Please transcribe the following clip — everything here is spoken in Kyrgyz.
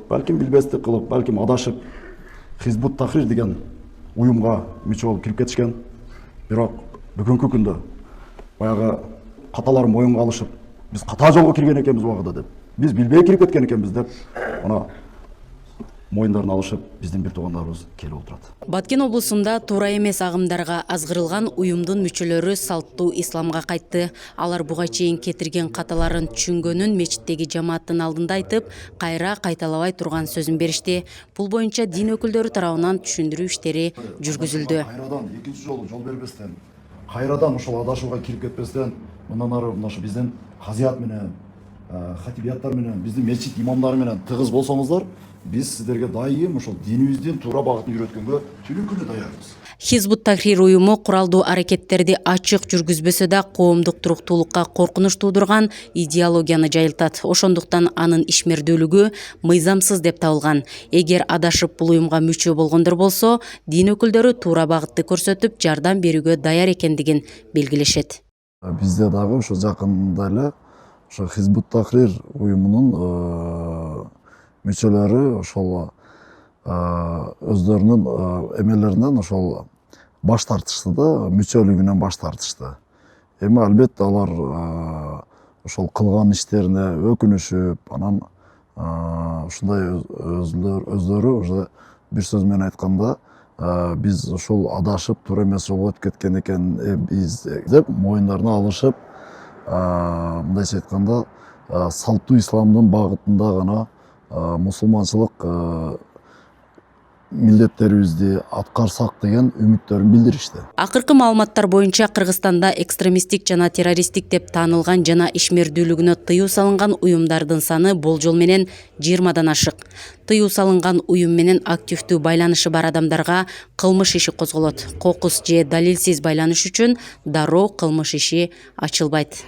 балким билбестик кылып, балким адашып, Хизбут Тахрир деген уюмга мүчө болуп кирип кетишкен. Бирок бүгүнкү күндө баягы каталарын моюнга алышып, биз ката жолго кирген экенбиз убагында деп, биз билбей кирип кеткен экенбиз деп, мына моюндарын алышып, биздин бир туугандарыбыз келип отурат. Баткен облусунда туура эмес агымдарга азгырылган уюмдун мүчөлөрү салттуу исламга кайтты. Алар буга чейин кетирген каталарын түшүнгөнүн мечиттеги жамааттын алдында айтып, кайра кайталабай турган сөзүн беришти. Бул боюнча дин өкүлдөрү тарабынан түшүндүрүү иштери жүргүзүлдү. Кайрадан экинчи жолу жол бербестен, кайрадан ошол адашууга кирип кетпестен, мындан ары ошо биздин казият менен, хатибияттар менен, биздин мечит имамдары менен тыгыз болсоңуздар, биз сиздерге дайым ошол динибиздин туура багытын үйрөткөнгө түнү-күнү даярбыз. Хизбут Тахрир уюму куралдуу аракеттерди ачык жүргүзбөсө да коомдук туруктуулукка коркунуч туудурган идеологияны жайылтат. Ошондуктан анын ишмердүүлүгү мыйзамсыз деп табылган. Эгер адашып бул уюмга мүчө болгондор болсо, дин өкүлдөрү туура багытты көрсөтүп, жардам берүүгө даяр экендигин белгилешет. Бизде дагы ошо жакында эле ошо Хизбут Тахрир уюмунун мүчөлөрү ошол өздөрүнүн эмелеринен ошол баш тартышты да, мүчөлүгүнөн баш тартышты. Эми албетте алар ошол кылган иштерине өкүнүшүп, анан ушундай өздөрү уже бир сөз менен айтканда, биз ошол адашып туура эмес жолго өтүп кеткен экенбиз деп моюндарына алышып, мындайча айтканда, салттуу исламдын багытында гана мусулманчылык милдеттерибизди аткарсак деген үмүттөрүн билдиришти. Акыркы маалыматтар боюнча Кыргызстанда экстремисттик жана террористтик деп таанылган жана ишмердүүлүгүнө тыюу салынган уюмдардын саны болжол менен 20дан ашык. Тыюу салынган уюм менен активдүү байланышы бар адамдарга кылмыш иши козголот. Кокус же далилсиз байланыш үчүн дароо кылмыш иши ачылбайт.